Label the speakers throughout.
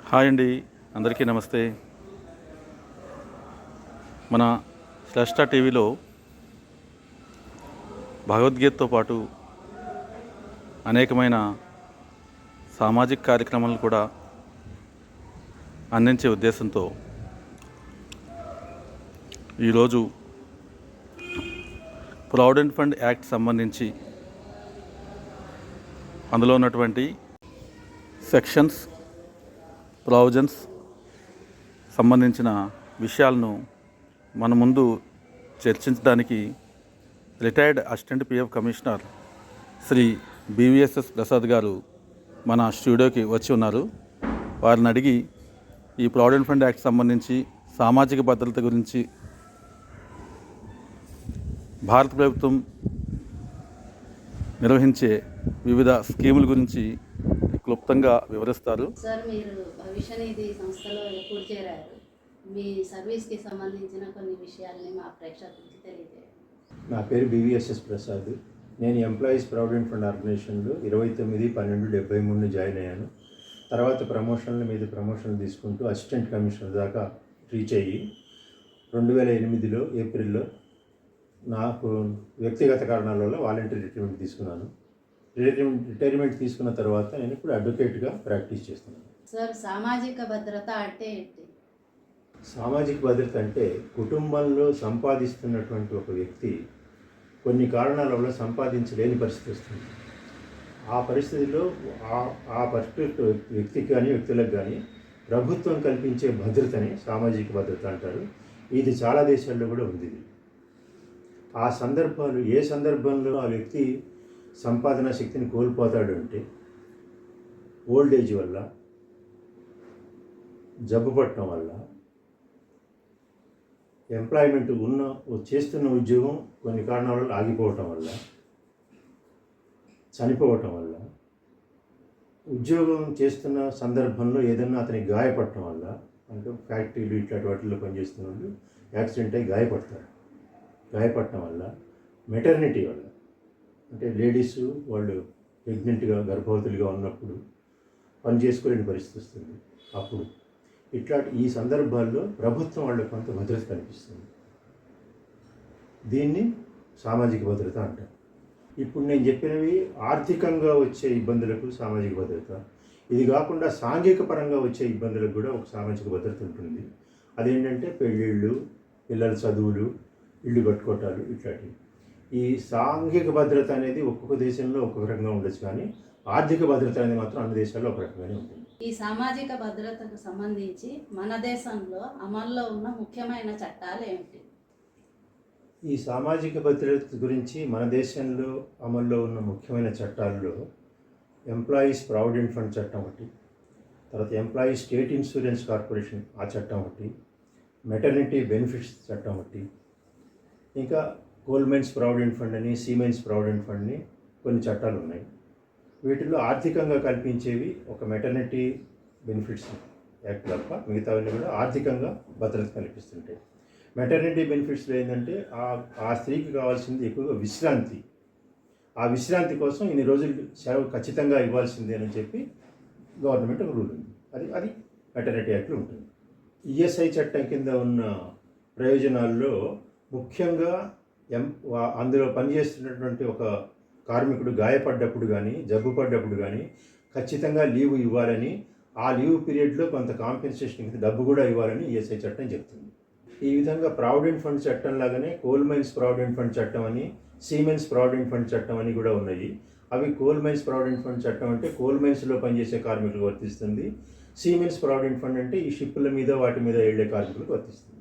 Speaker 1: Hi అండి, అందరికీ నమస్తే. మన శ్రేష్ఠ టీవీలో భగవద్గీతతో పాటు అనేకమైన సామాజిక కార్యక్రమాలను కూడా అందించే ఉద్దేశంతో ఈరోజు ప్రావిడెంట్ ఫండ్ యాక్ట్ సంబంధించి అందులో ఉన్నటువంటి సెక్షన్స్, ప్రావిజన్స్ సంబంధించిన విషయాలను మన ముందు చర్చించడానికి retired assistant PF commissioner Shri BVSS Prasad garu మన స్టూడియోకి వచ్చి ఉన్నారు. వారిని అడిగి ఈ ప్రావిడెంట్ ఫండ్ యాక్ట్ సంబంధించి సామాజిక భద్రత గురించి భారత ప్రభుత్వం నిర్వహించే వివిధ స్కీముల గురించి క్లుప్తంగా వివరిస్తారు.
Speaker 2: సార్, మీరు భవిష్య నిధి సంస్థలో ఎప్పుడు చేరారు? మీ సర్వీస్కి సంబంధించిన కొన్ని విషయాల్ని మా ప్రేక్షకులకి తెలియజేయండి.
Speaker 3: నా పేరు బివిఎస్ఎస్ ప్రసాద్. నేను ఎంప్లాయీస్ ప్రావిడెంట్ ఫండ్ ఆర్గనైజేషన్లో 29/12/73 జాయిన్ అయ్యాను. తర్వాత ప్రమోషన్లు తీసుకుంటూ అసిస్టెంట్ కమిషనర్ దాకా రీచ్ అయ్యి 2008 ఏప్రిల్లో నాకు వ్యక్తిగత కారణాల వల్ల వాలంటీర్ రిటైర్మెంట్ తీసుకున్నాను. రిటైర్మెంట్ తీసుకున్న తర్వాత నేను ఇప్పుడు అడ్వకేట్గా ప్రాక్టీస్ చేస్తున్నాను.
Speaker 2: సార్, సామాజిక భద్రత అంటే ఏంటి?
Speaker 3: సామాజిక భద్రత అంటే కుటుంబంలో సంపాదిస్తున్నటువంటి ఒక వ్యక్తి కొన్ని కారణాల వల్ల సంపాదించలేని పరిస్థితి వస్తుంది. ఆ పరిస్థితిలో ఆ పర్టిక్యులర్ వ్యక్తికి కానీ వ్యక్తులకు కానీ ప్రభుత్వం కల్పించే భద్రతని సామాజిక భద్రత అంటారు. ఇది చాలా దేశాల్లో కూడా ఉంది. ఆ సందర్భాలు ఏ సందర్భంలో ఆ వ్యక్తి సంపాదన శక్తిని కోల్పోతాడు అంటే ఓల్డ్ ఏజ్ వల్ల, జబ్బు పట్టడం వల్ల, ఎంప్లాయ్మెంట్ చేస్తున్న ఉద్యోగం కొన్ని కారణాల వల్ల ఆగిపోవటం వల్ల, చనిపోవటం వల్ల, ఉద్యోగం చేస్తున్న సందర్భంలో ఏదైనా అతనికి గాయపడటం వల్ల, అంటే ఫ్యాక్టరీలు ఇట్లాంటి వాటిల్లో పనిచేస్తున్న వాళ్ళు యాక్సిడెంట్ అయ్యి గాయపడటం వల్ల, మెటర్నిటీ వల్ల, అంటే లేడీస్ వాళ్ళు ప్రెగ్నెంట్గా గర్భవతులుగా ఉన్నప్పుడు పని చేసుకోలేని పరిస్థితి వస్తుంది. అప్పుడు ఈ సందర్భాల్లో ప్రభుత్వం వాళ్ళకి కొంత భద్రత కల్పిస్తుంది. దీన్ని సామాజిక భద్రత అంటారు. ఇప్పుడు నేను చెప్పినవి ఆర్థికంగా వచ్చే ఇబ్బందులకు సామాజిక భద్రత. ఇది కాకుండా సాంఘిక పరంగా వచ్చే ఇబ్బందులకు కూడా ఒక సామాజిక భద్రత ఉంటుంది. అదేంటంటే పెళ్ళిళ్ళు, పిల్లల చదువులు, ఇళ్ళు కట్టుకోవటాలు ఇట్లాంటివి. ఈ సాంఘిక భద్రత అనేది ఒక్కొక్క దేశంలో ఒక్కొక్క రకంగా ఉండొచ్చు, కానీ ఆర్థిక భద్రత అనేది మాత్రం అన్ని దేశాల్లో ఒక రకంగానే ఉంటుంది.
Speaker 2: ఈ సామాజిక భద్రతకు సంబంధించి మన దేశంలో అమల్లో ఉన్న ముఖ్యమైన చట్టాలు ఏమిటి?
Speaker 3: ఈ సామాజిక భద్రత గురించి మన దేశంలో అమల్లో ఉన్న ముఖ్యమైన చట్టాల్లో ఎంప్లాయీస్ ప్రావిడెంట్ ఫండ్ చట్టం ఒకటి, తర్వాత ఎంప్లాయీస్ స్టేట్ ఇన్సూరెన్స్ కార్పొరేషన్ ఆ చట్టం ఒకటి, మెటర్నిటీ బెనిఫిట్స్ చట్టం ఒకటి, ఇంకా కోల్ మైన్స్ ప్రావిడెంట్ ఫండ్ అని, సీమెన్స్ ప్రావిడెంట్ ఫండ్ని కొన్ని చట్టాలు ఉన్నాయి. వీటిల్లో ఆర్థికంగా కల్పించేవి ఒక మెటర్నిటీ బెనిఫిట్స్ యాక్ట్ తప్ప మిగతావన్నీ కూడా ఆర్థికంగా భద్రత కల్పిస్తుంటాయి. మెటర్నిటీ బెనిఫిట్స్లో ఏంటంటే ఆ స్త్రీకి కావాల్సింది ఎక్కువగా విశ్రాంతి. ఆ విశ్రాంతి కోసం ఇన్ని రోజులు సెలవు ఖచ్చితంగా ఇవ్వాల్సిందే అని చెప్పి గవర్నమెంట్ ఒక రూల్ ఉంది. అది మెటర్నిటీ యాక్ట్లో ఉంటుంది. ఈఎస్ఐ చట్టం కింద ఉన్న ప్రయోజనాల్లో ముఖ్యంగా అందులో పనిచేస్తున్నటువంటి ఒక కార్మికుడు గాయపడ్డప్పుడు కానీ, జబ్బు పడ్డప్పుడు కానీ ఖచ్చితంగా లీవ్ ఇవ్వాలని, ఆ లీవ్ పీరియడ్లో కొంత కాంపెన్సేషన్ డబ్బు కూడా ఇవ్వాలని ఈఎస్ఐ చట్టం చెప్తుంది. ఈ విధంగా ప్రావిడెంట్ ఫండ్ చట్టం లాగానే కోల్ మైన్స్ ప్రావిడెంట్ ఫండ్ చట్టం అని, సీమెన్స్ ప్రావిడెంట్ ఫండ్ చట్టం అని కూడా ఉన్నాయి. అవి కోల్ మైన్స్ ప్రావిడెంట్ ఫండ్ చట్టం అంటే కోల్ మైన్స్లో పనిచేసే కార్మికులకు వర్తిస్తుంది. సీమెన్స్ ప్రావిడెంట్ ఫండ్ అంటే ఈ షిప్పుల మీద వాటి మీద వెళ్ళే కార్మికులకు వర్తిస్తుంది.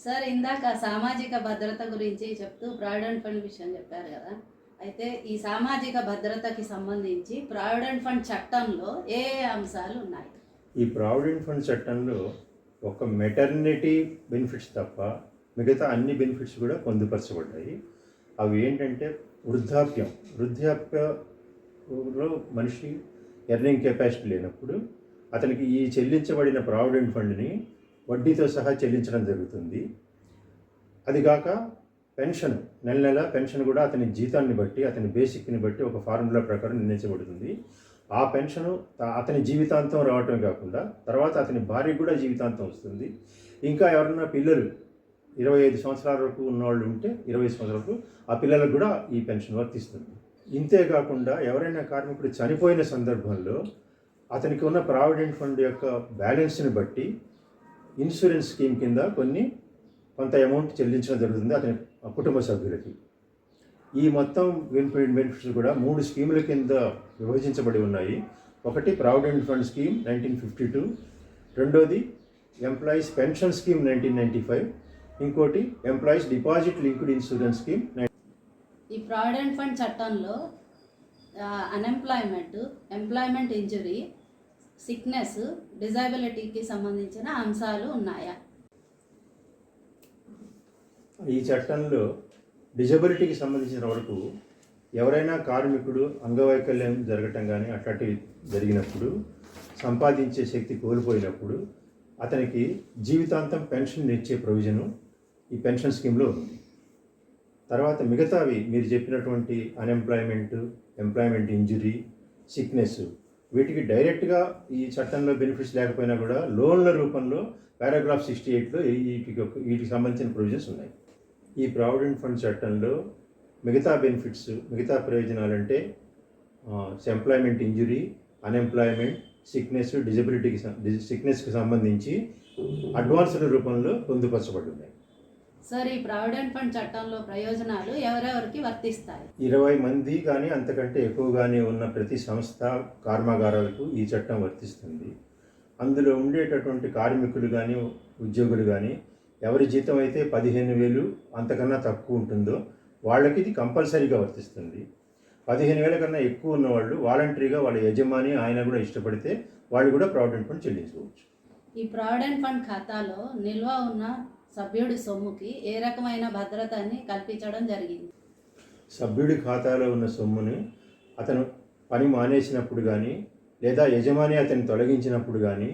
Speaker 2: సార్, ఇందాక సామాజిక భద్రత గురించి చెప్తూ ప్రావిడెంట్ ఫండ్ విషయం చెప్పారు కదా, అయితే ఈ సామాజిక భద్రతకి సంబంధించి ప్రావిడెంట్ ఫండ్ చట్టంలో ఏ అంశాలు ఉన్నాయి?
Speaker 3: ఈ ప్రావిడెంట్ ఫండ్ చట్టంలో ఒక మెటర్నిటీ బెనిఫిట్స్ తప్ప మిగతా అన్ని బెనిఫిట్స్ కూడా పొందుపరచబడ్డాయి. అవి ఏంటంటే వృద్ధాప్యలో మనిషి ఎర్నింగ్ కెపాసిటీ లేనప్పుడు అతనికి ఈ చెల్లించబడిన ప్రావిడెంట్ ఫండ్ని వడ్డీతో సహా చెల్లించడం జరుగుతుంది. అది కాక పెన్షన్, నెల పెన్షన్ కూడా అతని జీతాన్ని బట్టి, అతని బేసిక్ని బట్టి ఒక ఫార్ములా ప్రకారం నిర్ణయించబడుతుంది. ఆ పెన్షను అతని జీవితాంతం రావటం కాకుండా తర్వాత అతని భార్యకు కూడా జీవితాంతం వస్తుంది. ఇంకా ఎవరన్నా పిల్లలు 25 సంవత్సరాల వరకు ఉన్నవాళ్ళు ఉంటే 20 సంవత్సరాల వరకు ఆ పిల్లలకు కూడా ఈ పెన్షన్ వర్తిస్తుంది. ఇంతే కాకుండా ఎవరైనా కార్మికుడు చనిపోయిన సందర్భంలో అతనికి ఉన్న ప్రావిడెంట్ ఫండ్ యొక్క బ్యాలెన్స్ని బట్టి ఇన్సూరెన్స్ స్కీమ్ కింద కొంత అమౌంట్ చెల్లించడం జరుగుతుంది అతని కుటుంబ సభ్యులకి. ఈ మొత్తం బెనిఫిట్స్ కూడా 3 స్కీముల కింద విభజించబడి ఉన్నాయి. ఒకటి ప్రావిడెంట్ ఫండ్ స్కీమ్ 1952, రెండోది ఎంప్లాయీస్ పెన్షన్ స్కీమ్ 1995, ఇంకోటి employees deposit linked insurance scheme.
Speaker 2: ఈ ప్రావిడెంట్ ఫండ్ చట్టంలో అన్ఎంప్లాయ్మెంట్, ఎంప్లాయ్మెంట్ ఇంజరీ, సిక్నెస్, డిజబిలిటీకి సంబంధించిన అంశాలు ఉన్నాయా?
Speaker 3: ఈ చట్టంలో డిజబిలిటీకి సంబంధించిన వరకు ఎవరైనా కార్మికుడు అంగవైకల్యం జరగటం కానీ అట్లాంటివి జరిగినప్పుడు, సంపాదించే శక్తి కోల్పోయినప్పుడు అతనికి జీవితాంతం పెన్షన్ ఇచ్చే ప్రొవిజను ఈ పెన్షన్ స్కీమ్లో ఉంది. తర్వాత మిగతావి మీరు చెప్పినటువంటి అన్ఎంప్లాయ్మెంట్, ఎంప్లాయ్మెంట్ ఇంజురీ, సిక్నెస్, వీటికి డైరెక్ట్గా ఈ చట్టంలో బెనిఫిట్స్ లేకపోయినా కూడా లోన్ల రూపంలో పారాగ్రాఫ్ 68లో వీటికి సంబంధించిన ప్రొవిజన్స్ ఉన్నాయి. ఈ ప్రావిడెంట్ ఫండ్ చట్టంలో మిగతా బెనిఫిట్స్, మిగతా ప్రయోజనాలంటే ఎంప్లాయ్మెంట్ ఇంజురీ, అన్ఎంప్లాయ్మెంట్, సిక్నెస్కి సంబంధించి అడ్వాన్స్డ్ రూపంలో పొందుపరచబడి ఉన్నాయి.
Speaker 2: సార్, ఈ ప్రావిడెంట్ ఫండ్ చట్టంలో ప్రయోజనాలు ఎవరెవరికి వర్తిస్తాయి?
Speaker 3: 20 మంది కానీ అంతకంటే ఎక్కువగానే ఉన్న ప్రతి సంస్థ, కర్మాగారాలకు ఈ చట్టం వర్తిస్తుంది. అందులో ఉండేటటువంటి కార్మికులు కానీ ఉద్యోగులు కానీ ఎవరి జీతం అయితే 15,000 అంతకన్నా తక్కువ ఉంటుందో వాళ్ళకి ఇది కంపల్సరీగా వర్తిస్తుంది. 15,000 కన్నా ఎక్కువ ఉన్నవాళ్ళు వాలంటరీగా వాళ్ళ యజమాని ఆయన కూడా ఇష్టపడితే వాళ్ళు కూడా ప్రావిడెంట్ ఫండ్ చెల్లించుకోవచ్చు.
Speaker 2: ఈ ప్రావిడెంట్ ఫండ్ ఖాతాలో నిల్వ ఉన్న సభ్యుడి సొమ్ముకి ఏ రకమైన భద్రతని కల్పించడం జరిగింది?
Speaker 3: సభ్యుడి ఖాతాలో ఉన్న సొమ్ముని అతను పని మానేసినప్పుడు కానీ, లేదా యజమాని అతన్ని తొలగించినప్పుడు కానీ,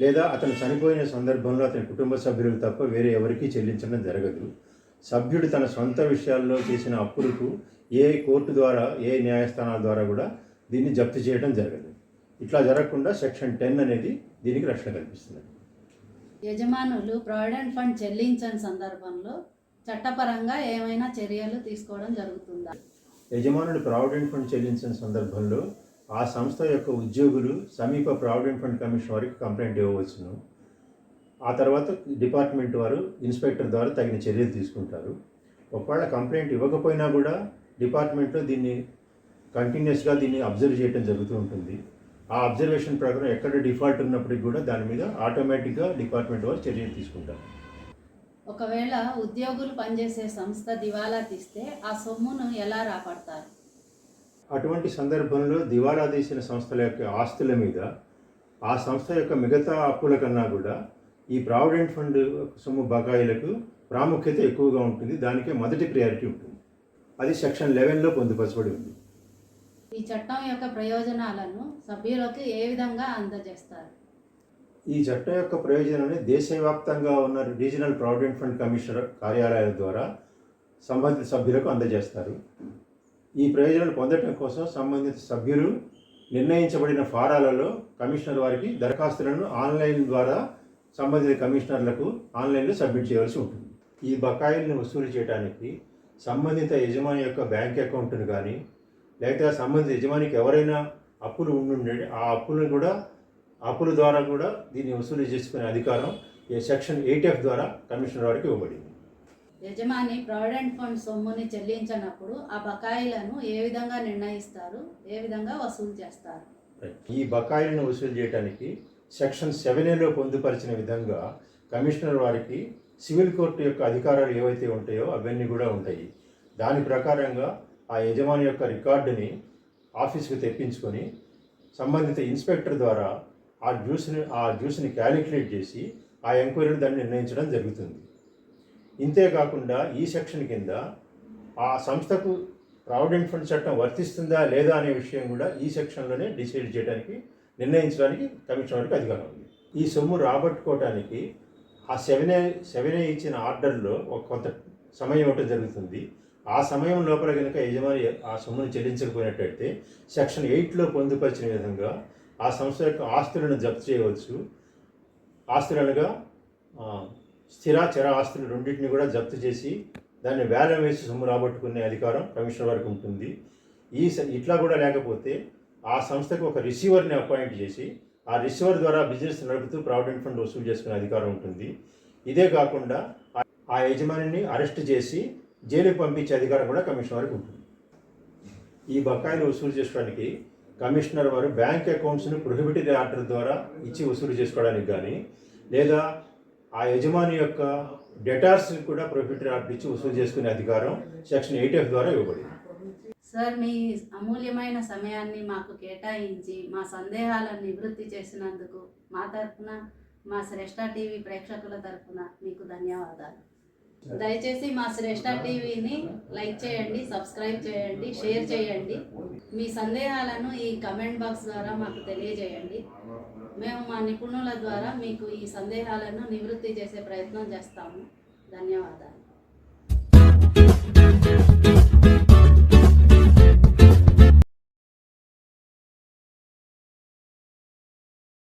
Speaker 3: లేదా అతను చనిపోయిన సందర్భంలో అతని కుటుంబ సభ్యులకు తప్ప వేరే ఎవరికీ చెల్లించడం జరగదు. సభ్యుడు తన సొంత విషయాల్లో చేసిన అప్పులకు ఏ కోర్టు ద్వారా, ఏ న్యాయస్థానాల ద్వారా కూడా దీన్ని జప్తు చేయడం జరగదు. ఇట్లా జరగకుండా సెక్షన్ 10 అనేది దీనికి రక్షణ కల్పిస్తుంది.
Speaker 2: యజమానులు ప్రావిడెంట్ ఫండ్ చెల్లించని సందర్భంలో చట్టపరంగా ఏమైనా చర్యలు తీసుకోవడం జరుగుతుందా?
Speaker 3: యజమానులు ప్రావిడెంట్ ఫండ్ చెల్లించిన సందర్భంలో ఆ సంస్థ యొక్క ఉద్యోగులు సమీప ప్రావిడెంట్ ఫండ్ కమిషన్ వారికి కంప్లైంట్ ఇవ్వవచ్చును. ఆ తర్వాత డిపార్ట్మెంట్ వారు ఇన్స్పెక్టర్ ద్వారా తగిన చర్యలు తీసుకుంటారు. ఒకవేళ కంప్లైంట్ ఇవ్వకపోయినా కూడా డిపార్ట్మెంట్లో దీన్ని కంటిన్యూస్గా దీన్ని అబ్జర్వ్ చేయడం జరుగుతూ ఉంటుంది. ఆ అబ్జర్వేషన్ ప్రకారం ఎక్కడ డిఫాల్ట్ ఉన్నప్పటికీ కూడా దాని మీద ఆటోమేటిక్గా డిపార్ట్మెంట్ వారు చర్యలు తీసుకుంటారు.
Speaker 2: ఒకవేళ ఉద్యోగులు పనిచేసే సంస్థ దివాలా తీస్తే ఆ సొమ్మును ఎలా రాబడతారు?
Speaker 3: అటువంటి సందర్భంలో దివాలా తీసిన సంస్థల యొక్క ఆస్తుల మీద ఆ సంస్థ యొక్క మిగతా అప్పుల కన్నా కూడా ఈ ప్రావిడెంట్ ఫండ్ సొమ్ము బకాయిలకు ప్రాముఖ్యత ఎక్కువగా ఉంటుంది. దానికే మొదటి ప్రయారిటీ ఉంటుంది. అది సెక్షన్ 11లో పొందుపరచబడి ఉంది.
Speaker 2: ఈ చట్టం యొక్క ప్రయోజనాలను సభ్యులకు ఏ విధంగా అందజేస్తారు?
Speaker 3: ఈ చట్టం యొక్క ప్రయోజనాన్ని దేశవ్యాప్తంగా ఉన్న రీజనల్ ప్రావిడెంట్ ఫండ్ కమిషనర్ కార్యాలయాల ద్వారా సంబంధిత సభ్యులకు అందజేస్తారు. ఈ ప్రయోజనాలు పొందడం కోసం సంబంధిత సభ్యులు నిర్ణయించబడిన ఫారాలలో కమిషనర్ వారికి దరఖాస్తులను ఆన్లైన్ ద్వారా సంబంధిత కమిషనర్లకు ఆన్లైన్లో సబ్మిట్ చేయవలసి ఉంటుంది. ఈ బకాయిలను వసూలు చేయడానికి సంబంధిత యజమాని యొక్క బ్యాంక్ అకౌంట్ను కానీ, లేదా సంబంధిత యజమానికి ఎవరైనా అప్పులు ఉండుండే ఆ అప్పుల ద్వారా కూడా దీన్ని వసూలు చేసుకునే అధికారం ఈ సెక్షన్ 8F ద్వారా కమిషనర్ వారికి ఇవ్వబడింది.
Speaker 2: యజమాని ప్రావిడెంట్ ఫండ్ సొమ్ముని చెల్లించినప్పుడు ఆ బకాయిలను ఏ విధంగా నిర్ణయిస్తారు, ఏ విధంగా వసూలు చేస్తారు?
Speaker 3: ఈ బకాయిలను వసూలు చేయడానికి సెక్షన్ 7Aలో పొందుపరిచిన విధంగా కమిషనర్ వారికి సివిల్ కోర్టు యొక్క అధికారాలు ఏవైతే ఉంటాయో అవన్నీ కూడా ఉంటాయి. దాని ప్రకారంగా ఆ యజమాని యొక్క రికార్డుని ఆఫీస్కి తెప్పించుకొని సంబంధిత ఇన్స్పెక్టర్ ద్వారా ఆ డ్యూస్ని క్యాలిక్యులేట్ చేసి ఆ ఎంక్వైరీని దాన్ని నిర్ణయించడం జరుగుతుంది. ఇంతేకాకుండా ఈ సెక్షన్ కింద ఆ సంస్థకు ప్రావిడెంట్ ఫండ్ చట్టం వర్తిస్తుందా లేదా అనే విషయం కూడా ఈ సెక్షన్లోనే డిసైడ్ చేయడానికి, నిర్ణయించడానికి కమిషనర్కి అధికారం ఉంది. ఈ సొమ్ము రాబట్టుకోవడానికి ఆ 7A ఇచ్చిన ఆర్డర్లో ఒక కొంత సమయం ఇవ్వటం జరుగుతుంది. ఆ సమయం లోపల కనుక యజమాని ఆ సొమ్మును చెల్లించకపోయినట్టయితే సెక్షన్ 8లో పొందుపరిచిన విధంగా ఆ సంస్థ యొక్క ఆస్తులను జప్తు చేయవచ్చు. ఆస్తులనగా స్థిర చర ఆస్తులు రెండింటిని కూడా జప్తు చేసి దాన్ని వేలం వేసి సొమ్ము రాబట్టుకునే అధికారం కమిషనర్ వారికి ఉంటుంది. ఇట్లా కూడా లేకపోతే ఆ సంస్థకు ఒక రిసీవర్ని అపాయింట్ చేసి ఆ రిసీవర్ ద్వారా బిజినెస్ నడుపుతూ ప్రావిడెంట్ ఫండ్ వసూలు చేసుకునే అధికారం ఉంటుంది. ఇదే కాకుండా ఆ యజమానిని అరెస్ట్ చేసి జైలుకి పంపించే అధికారం కూడా కమిషనర్ వారికి ఉంటుంది. ఈ బకాయిలు వసూలు చేసుకోవడానికి కమిషనర్ వారు బ్యాంక్ అకౌంట్స్ను ప్రొహిబిటరీ ఆర్డర్ ద్వారా ఇచ్చి వసూలు చేసుకోవడానికి కానీ, లేదా ఆ యజమాని యొక్క డెటార్స్ కూడా ప్రొహిబిటరీ ఆర్డర్ ఇచ్చి వసూలు చేసుకునే అధికారం సెక్షన్ 8F ద్వారా ఇవ్వబడింది.
Speaker 2: సార్, మీ అమూల్యమైన సమయాన్ని మాకు కేటాయించి మా సందేహాలను నివృత్తి చేసినందుకు మా తరఫున, మా శ్రేష్ఠ టీవీ ప్రేక్షకుల తరఫున మీకు ధన్యవాదాలు. దయచేసి మా శ్రేష్ఠ టీవీని లైక్ చేయండి, సబ్స్క్రైబ్ చేయండి, షేర్ చేయండి. మీ సందేహాలను ఈ కమెంట్ బాక్స్ ద్వారా మాకు తెలియజేయండి. మేము మా నిపుణుల ద్వారా మీకు ఈ సందేహాలను నివృత్తి చేసే ప్రయత్నం చేస్తాము. ధన్యవాదాలు.